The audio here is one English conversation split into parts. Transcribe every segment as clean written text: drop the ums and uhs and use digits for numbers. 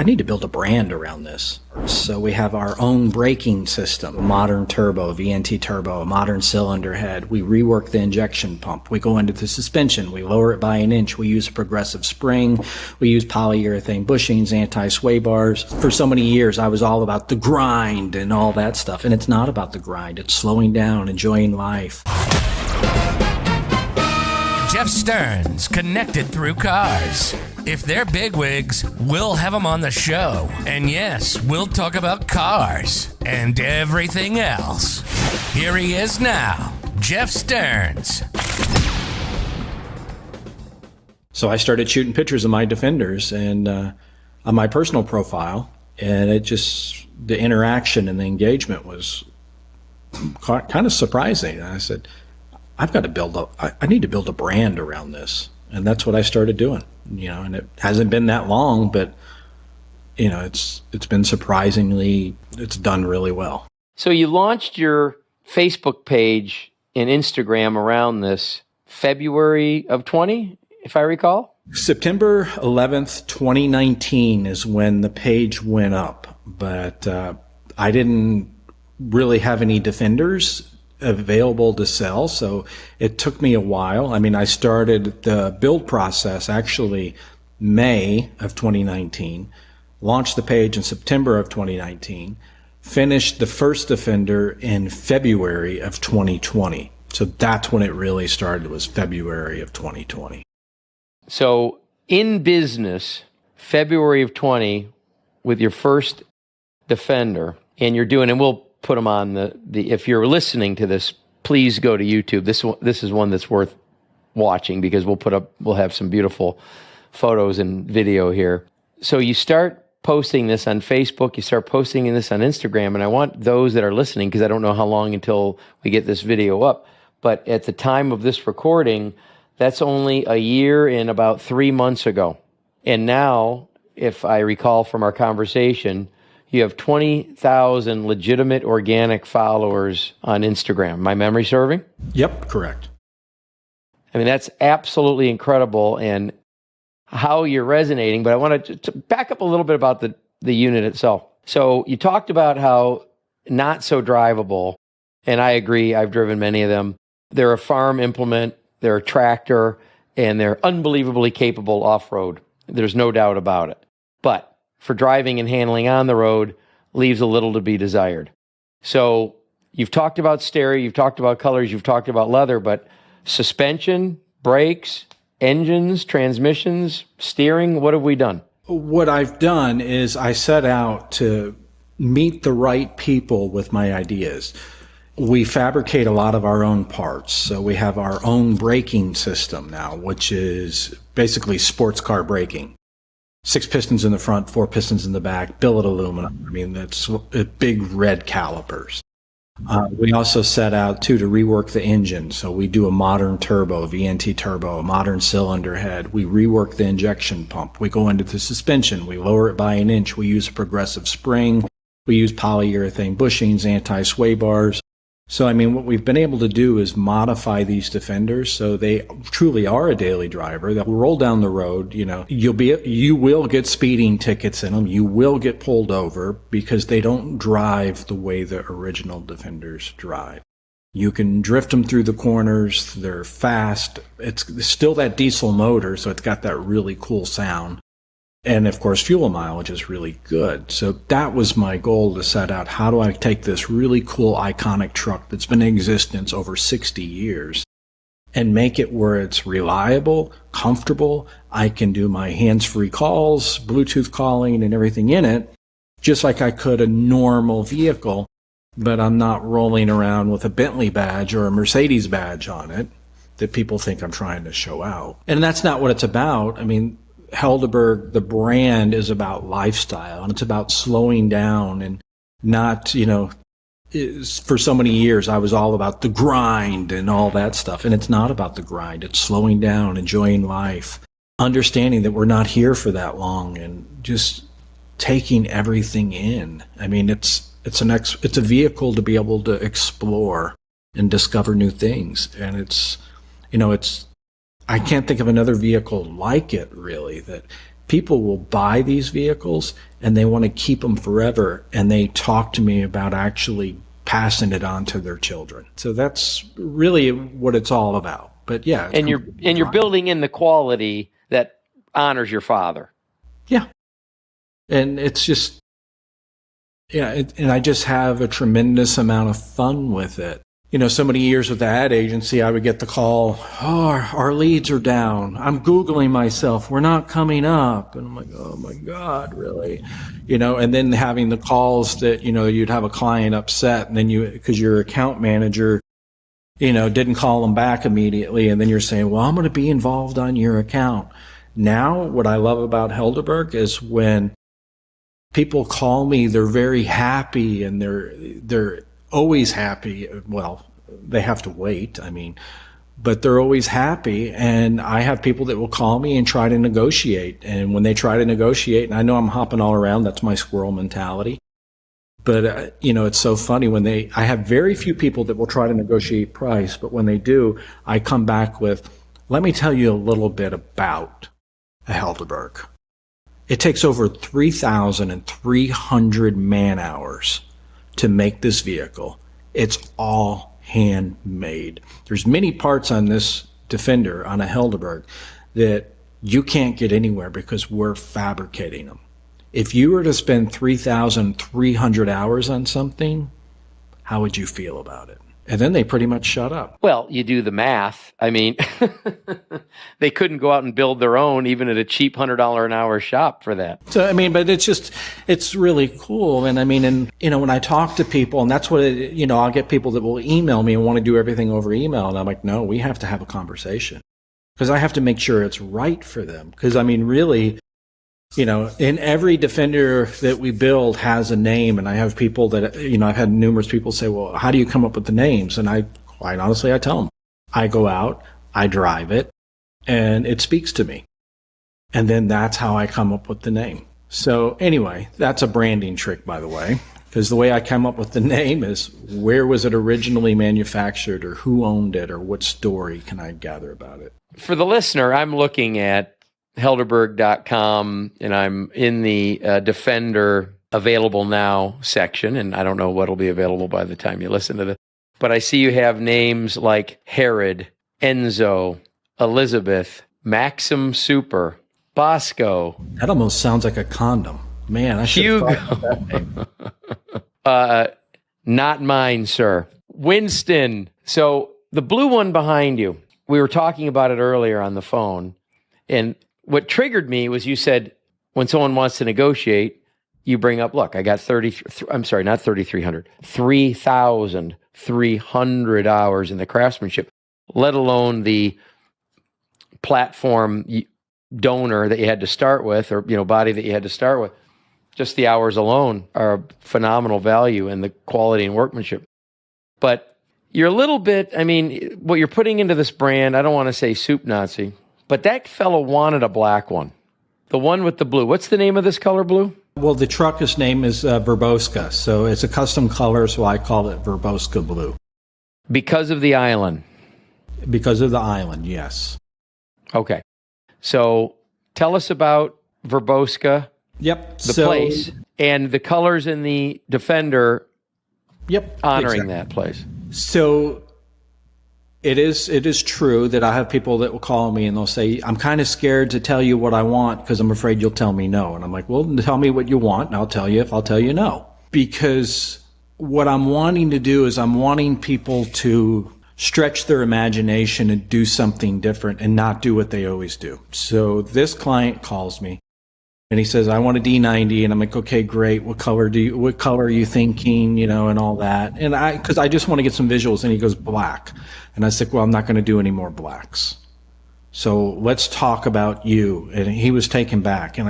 I need to build a brand around this. So we have our own braking system, modern turbo, VNT turbo, a modern cylinder head. We rework the injection pump. We go into the suspension. We lower it by an inch. We use a progressive spring. We use polyurethane bushings, anti-sway bars. For so many years, I was all about the grind and all that stuff. And it's not about the grind. It's slowing down, enjoying life. Jeff Stearns, connected through cars. If they're bigwigs, we'll have them on the show. And yes, we'll talk about cars and everything else. Here he is now, Jeff Stearns. So I started shooting pictures of my Defenders and on my personal profile, and the interaction and the engagement was kind of surprising. And I said, I need to build a brand around this. And that's what I started doing, and it hasn't been that long, but it's been surprisingly, it's done really well. So you launched your Facebook page and Instagram around this February of 20, if I recall? September 11th, 2019 is when the page went up, but I didn't really have any Defenders available to sell, so it took me a while. I mean, I started the build process actually May of 2019, launched the page in September of 2019, finished the first Defender in February of 2020. So that's when it really started, was February of 2020. So in business, February of 20 with your first Defender, and you're doing, and we'll put them on the if you're listening to this, please go to YouTube. This is one that's worth watching because we'll have some beautiful photos and video here. So you start posting this on Facebook, you start posting this on Instagram, and I want those that are listening, because I don't know how long until we get this video up, but at the time of this recording, that's only a year and about 3 months ago. And now, if I recall from our conversation, you have 20,000 legitimate organic followers on Instagram. My memory serving? Yep, correct. I mean, that's absolutely incredible and how you're resonating. But I want to back up a little bit about the unit itself. So you talked about how not so drivable, and I agree. I've driven many of them. They're a farm implement, they're a tractor, and they're unbelievably capable off-road. There's no doubt about it. But for driving and handling on the road, leaves a little to be desired. So you've talked about stereo, you've talked about colors, you've talked about leather, but suspension, brakes, engines, transmissions, steering, what have we done? What I've done is I set out to meet the right people with my ideas. We fabricate a lot of our own parts. So we have our own braking system now, which is basically sports car braking. 6 pistons in the front, 4 pistons in the back, billet aluminum. I mean, that's big red calipers. We also set out, to rework the engine. So we do a modern turbo, VNT turbo, a modern cylinder head. We rework the injection pump. We go into the suspension. We lower it by an inch. We use a progressive spring. We use polyurethane bushings, anti-sway bars. So, I mean, what we've been able to do is modify these Defenders so they truly are a daily driver. They'll roll down the road, you will get speeding tickets in them. You will get pulled over because they don't drive the way the original Defenders drive. You can drift them through the corners. They're fast. It's still that diesel motor, so it's got that really cool sound. And of course, fuel mileage is really good. So that was my goal, to set out, how do I take this really cool, iconic truck that's been in existence over 60 years and make it where it's reliable, comfortable. I can do my hands-free calls, Bluetooth calling and everything in it, just like I could a normal vehicle, but I'm not rolling around with a Bentley badge or a Mercedes badge on it that people think I'm trying to show out. And that's not what it's about. I mean, HELDERBURG, the brand, is about lifestyle, and it's about slowing down and not, for so many years I was all about the grind and all that stuff. And it's not about the grind. It's slowing down, enjoying life, understanding that we're not here for that long, and just taking everything in. I mean, it's a vehicle to be able to explore and discover new things. And I can't think of another vehicle like it, really, that people will buy these vehicles and they want to keep them forever. And they talk to me about actually passing it on to their children. So that's really what it's all about. But yeah. And you're building in the quality that honors your father. Yeah. And it's just, yeah, and I just have a tremendous amount of fun with it. So many years with the ad agency, I would get the call, oh, our leads are down. I'm Googling myself. We're not coming up. And I'm like, oh my God, really? And then having the calls that, you'd have a client upset and then because your account manager, didn't call them back immediately. And then you're saying, well, I'm going to be involved on your account. Now, what I love about HELDERBURG is when people call me, they're very happy and they're always happy. Well, they have to wait, but they're always happy. And I have people that will call me and try to negotiate. And when they try to negotiate, and I know I'm hopping all around, that's my squirrel mentality. But, it's so funny I have very few people that will try to negotiate price, but when they do, I come back with, let me tell you a little bit about a HELDERBURG. It takes over 3,300 man hours to make this vehicle. It's all handmade. There's many parts on this Defender, on a HELDERBURG, that you can't get anywhere because we're fabricating them. If you were to spend 3,300 hours on something, how would you feel about it? And then they pretty much shut up. Well, you do the math. They couldn't go out and build their own, even at a cheap $100 an hour shop for that. So, but it's really cool. And when I talk to people, and that's what, I'll get people that will email me and want to do everything over email. And I'm like, no, we have to have a conversation because I have to make sure it's right for them. Because, really, in every Defender that we build has a name, and I have people that, I've had numerous people say, well, how do you come up with the names? And quite honestly, I tell them, I go out, I drive it, and it speaks to me. And then that's how I come up with the name. So anyway, that's a branding trick, by the way, because the way I come up with the name is where was it originally manufactured, or who owned it, or what story can I gather about it? For the listener, I'm looking at HELDERBURG.com, and I'm in the Defender available now section, and I don't know what'll be available by the time you listen to this. But I see you have names like Herod, Enzo, Elizabeth, Maxim Super, Bosco. That almost sounds like a condom. Man, I should have thought of that name. Not mine, sir. Winston. So the blue one behind you, we were talking about it earlier on the phone, and what triggered me was you said when someone wants to negotiate, you bring up, look, I got 3,300 hours in the craftsmanship, let alone the platform donor that you had to start with, or, body that you had to start with. Just the hours alone are a phenomenal value in the quality and workmanship. But you're a little bit, what you're putting into this brand, I don't want to say soup Nazi, but that fellow wanted a black one. The one with the blue. What's the name of this color blue? Well, the truck's name is Vrboska, so it's a custom color, so I call it Vrboska blue. Because of the island? Because of the island, yes. Okay. So tell us about Vrboska. Yep. The place, and the colors in the Defender. Yep. Honoring that place. So it is true that I have people that will call me and they'll say, I'm kind of scared to tell you what I want because I'm afraid you'll tell me no. And I'm like, well, tell me what you want and I'll tell you if I'll tell you no. Because what I'm wanting to do is I'm wanting people to stretch their imagination and do something different and not do what they always do. So this client calls me and he says, I want a D90. And I'm like, okay, great. What color are you thinking? And all that. And cause I just want to get some visuals. And he goes, black. And I said, well, I'm not going to do any more blacks. So let's talk about you. And he was taken back. And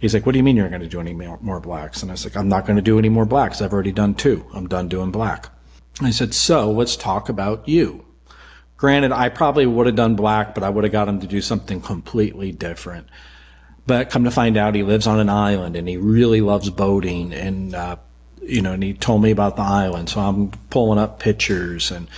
he's like, what do you mean you're going to do any more blacks? And I was like, I'm not going to do any more blacks. I've already done 2. I'm done doing black. And I said, so let's talk about you. Granted, I probably would have done black, but I would have got him to do something completely different. But come to find out, he lives on an island and he really loves boating. And, and he told me about the island. So I'm pulling up pictures and,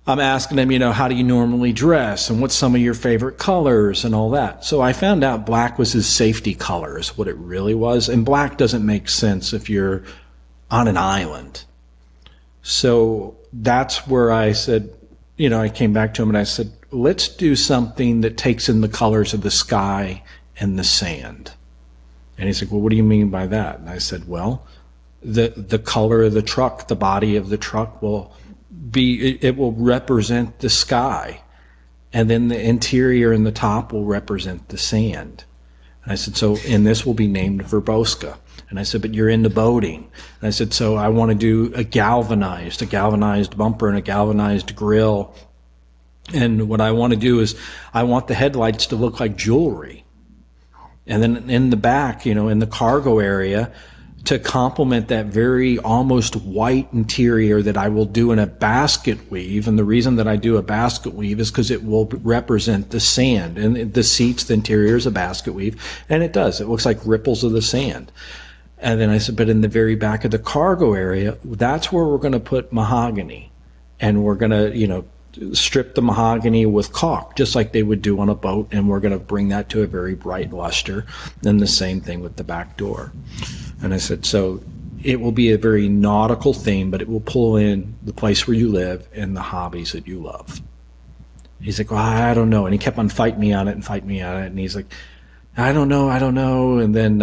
I'm asking them, how do you normally dress and what's some of your favorite colors and all that. So I found out black was his safety color is what it really was. And black doesn't make sense if you're on an island. So that's where I said, I came back to him and I said, let's do something that takes in the colors of the sky and the sand. And he's like, well, what do you mean by that? And I said, well, the color of the truck, the body of the truck it will represent the sky. And then the interior and the top will represent the sand. And I said, and this will be named Vrboska. And I said, but you're into boating. And I said, so I want to do a galvanized bumper and a galvanized grill. And what I want to do is I want the headlights to look like jewelry. And then in the back, in the cargo area, to complement that very almost white interior that I will do in a basket weave. And the reason that I do a basket weave is because it will represent the sand. And the seats, the interior is a basket weave. And it does. It looks like ripples of the sand. And then I said, but in the very back of the cargo area, that's where we're going to put mahogany. And we're going to, strip the mahogany with caulk, just like they would do on a boat. And we're going to bring that to a very bright luster. And the same thing with the back door. And I said, so it will be a very nautical theme, but it will pull in the place where you live and the hobbies that you love. He's like, well, I don't know. And he kept on fighting me on it. And he's like, I don't know. And then,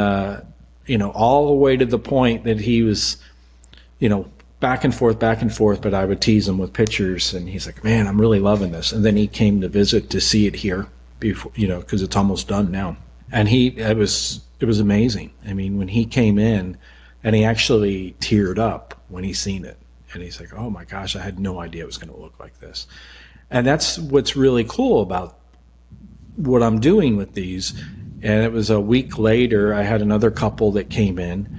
all the way to the point that he was, back and forth, but I would tease him with pictures. And he's like, man, I'm really loving this. And then he came to visit to see it here before, because it's almost done now. And it was amazing. I mean, when he came in, and he actually teared up when he seen it. And he's like, oh my gosh, I had no idea it was going to look like this. And that's what's really cool about what I'm doing with these. And it was a week later, I had another couple that came in,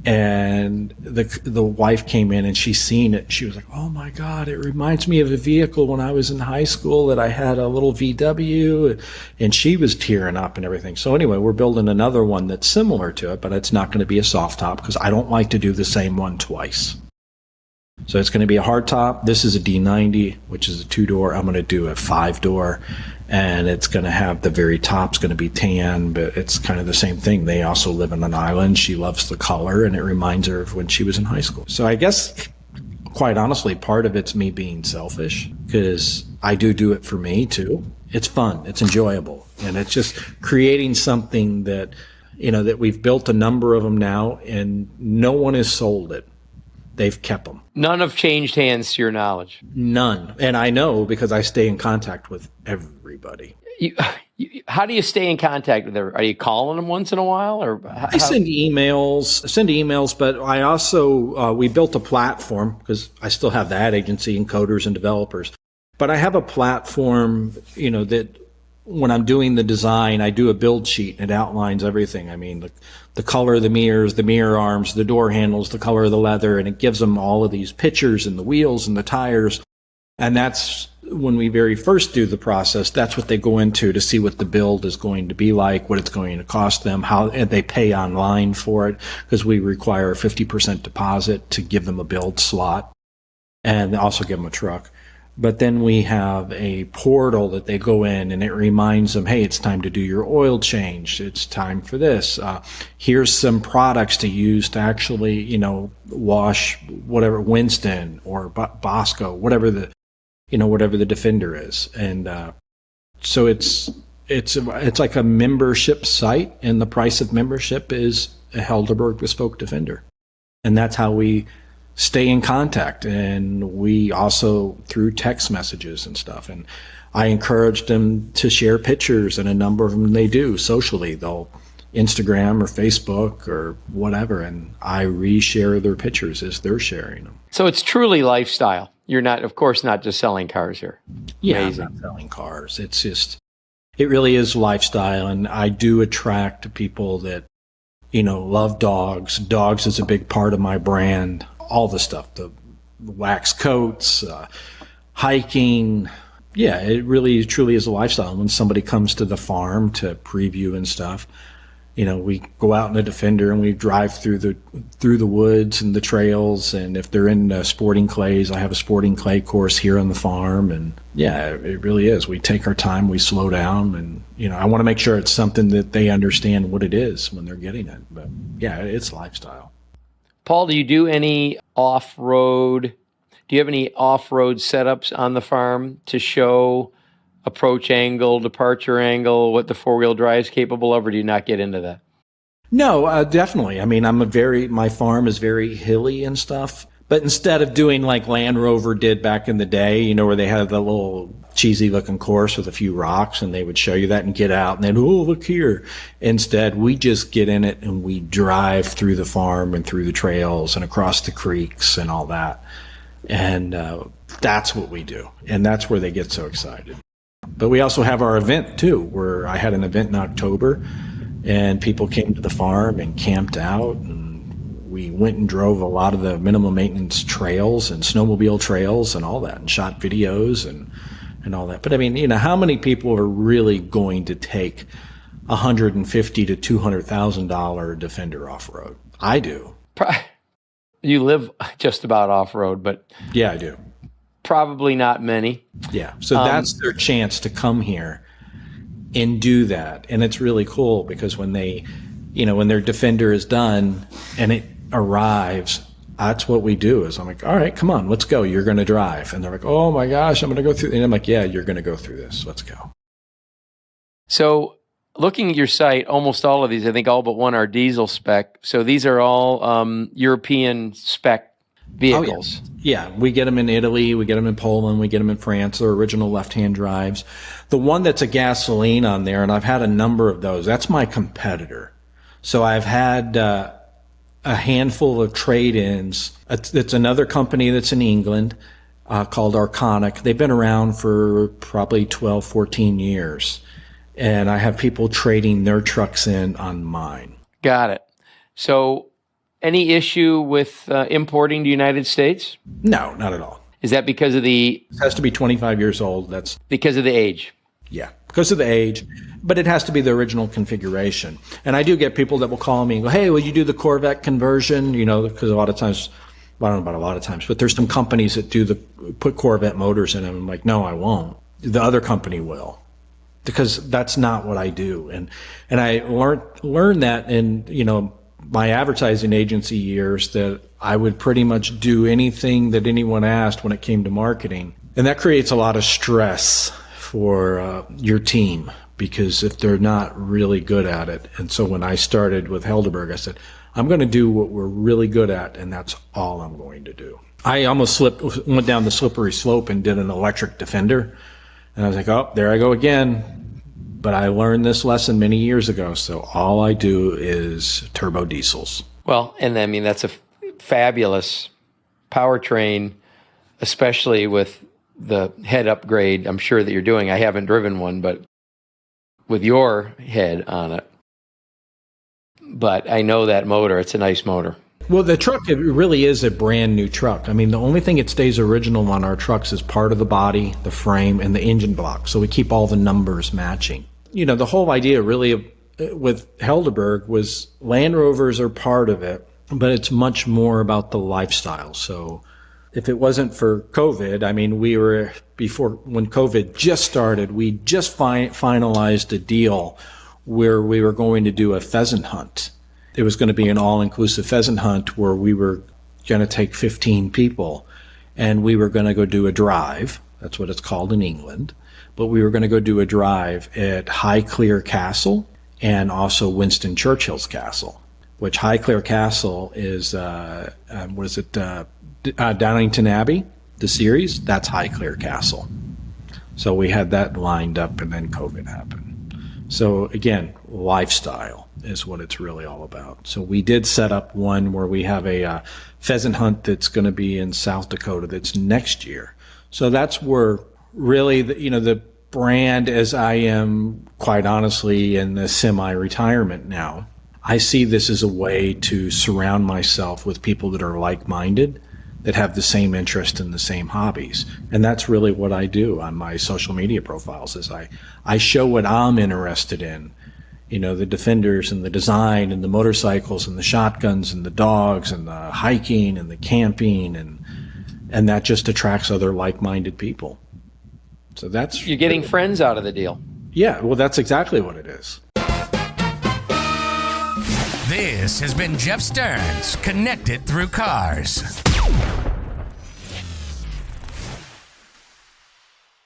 and the wife came in and she seen it. She was like, oh my God, it reminds me of a vehicle when I was in high school that I had a little VW, and she was tearing up and everything. So anyway, we're building another one that's similar to it, but it's not going to be a soft top because I don't like to do the same one twice. So it's going to be a hard top. This is a D90, which is a 2-door. I'm going to do a 5-door. And it's going to have the very top's going to be tan, but it's kind of the same thing. They also live on an island. She loves the color, and it reminds her of when she was in high school. So I guess, quite honestly, part of it's me being selfish, because I do it for me too. It's fun. It's enjoyable. And it's just creating something that, that we've built a number of them now, and no one has sold it. They've kept them. None have changed hands to your knowledge. None. And I know because I stay in contact with everybody. How do you stay in contact with them? Are you calling them once in a while? Or I send emails, but I also, we built a platform because I still have the ad agency and coders and developers. But I have a platform, that when I'm doing the design, I do a build sheet and it outlines everything. I mean, the color of the mirrors, the mirror arms, the door handles, the color of the leather, and it gives them all of these pictures and the wheels and the tires. And that's when we very first do the process, that's what they go into to see what the build is going to be like, what it's going to cost them, how and they pay online for it, because we require a 50% deposit to give them a build slot and also give them a truck. But then we have a portal that they go in and it reminds them, hey, it's time to do your oil change. It's time for this. Here's some products to use to actually, wash whatever Winston or Bosco, whatever the Defender is. And so it's like a membership site, and the price of membership is a Helderberg Bespoke Defender. And that's how we stay in contact. And we also through text messages and stuff. And I encourage them to share pictures, and a number of them they do socially. They'll Instagram or Facebook or whatever, and I reshare their pictures as they're sharing them. So it's truly lifestyle. You're not, of course, not just selling cars here. Yeah, Amazing. I'm not selling cars. It's just, it really is lifestyle. And I do attract people that, love dogs. Dogs is a big part of my brand. All the stuff, the wax coats, hiking. Yeah, it really truly is a lifestyle. When somebody comes to the farm to preview and stuff, We go out in a Defender and we drive through the woods and the trails. And if they're in sporting clays, I have a sporting clay course here on the farm. And yeah, it really is. We take our time, we slow down, and I want to make sure it's something that they understand what it is when they're getting it. But yeah, it's lifestyle. Paul, do you do any off-road? Do you have any off-road setups on the farm to show approach angle, departure angle, what the four-wheel drive is capable of, or do you not get into that? No, definitely. I mean, my farm is very hilly and stuff. But instead of doing like Land Rover did back in the day, where they had the little cheesy looking course with a few rocks and they would show you that and get out and then, oh, look here. Instead, we just get in it and we drive through the farm and through the trails and across the creeks and all that. And that's what we do. And that's where they get so excited. But we also have our event too, where I had an event in October and people came to the farm and camped out, and we went and drove a lot of the minimum maintenance trails and snowmobile trails and all that, and shot videos and all that. But I mean, how many people are really going to take $150,000 to $200,000 Defender off-road? I do. You live just about off-road, but yeah, I do. Probably not many. Yeah. So that's their chance to come here and do that. And it's really cool because when when their Defender is done and it arrives, that's what we do is I'm like, all right, come on, let's go. You're going to drive. And they're like, oh my gosh, I'm going to go through. And I'm like, yeah, you're going to go through this. Let's go. So looking at your site, almost all of these, I think all but one are diesel spec. So these are all European spec vehicles. Oh, yeah. We get them in Italy, we get them in Poland, we get them in France. They're original left-hand drives. The one that's a gasoline on there, and I've had a number of those, that's my competitor. So I've had a handful of trade-ins. It's another company that's in England called Arconic. They've been around for probably 12, 14 years. And I have people trading their trucks in on mine. Got it. So any issue with importing to the United States? No, not at all. Is that because of it has to be 25 years old. That's because of the age? Yeah, because of the age. But it has to be the original configuration. And I do get people that will call me and go, hey, will you do the Corvette conversion? Because a lot of times, well, I don't know about a lot of times, but there's some companies that put Corvette motors in them. I'm like, no, I won't. The other company will. Because that's not what I do. And I learned that in, my advertising agency years, that I would pretty much do anything that anyone asked when it came to marketing. And that creates a lot of stress for your team, because if they're not really good at it. And so when I started with Helderberg, I said, I'm going to do what we're really good at, and that's all I'm going to do. I almost went down the slippery slope and did an electric Defender. And I was like, oh, there I go again. But I learned this lesson many years ago. So all I do is turbo diesels. Well, and I mean, that's a fabulous powertrain, especially with the head upgrade I'm sure that you're doing. I haven't driven one, but with your head on it. But I know that motor. It's a nice motor. Well, the truck, it really is a brand new truck. I mean, the only thing it stays original on our trucks is part of the body, the frame, and the engine block. So we keep all the numbers matching. The whole idea really with Helderberg was Land Rovers are part of it, but it's much more about the lifestyle. So if it wasn't for COVID, I mean, when COVID just started, we just finalized a deal where we were going to do a pheasant hunt. It was going to be an all-inclusive pheasant hunt where we were going to take 15 people, and we were going to go do a drive. That's what it's called in England. But we were going to go do a drive at Highclere Castle and also Winston Churchill's Castle, which Highclere Castle is, Downington Abbey, the series? That's Highclere Castle. So we had that lined up, and then COVID happened. So again, lifestyle is what it's really all about. So we did set up one where we have a pheasant hunt that's going to be in South Dakota that's next year. So that's where really the brand, as I am quite honestly in the semi-retirement now, I see this as a way to surround myself with people that are like-minded, that have the same interest in the same hobbies. And that's really what I do on my social media profiles is I show what I'm interested in. the Defenders and the design and the motorcycles and the shotguns and the dogs and the hiking and the camping, and that just attracts other like-minded people. So you're getting friends out of the deal. Yeah, well, that's exactly what it is. This has been Jeff Stearns, Connected Through Cars.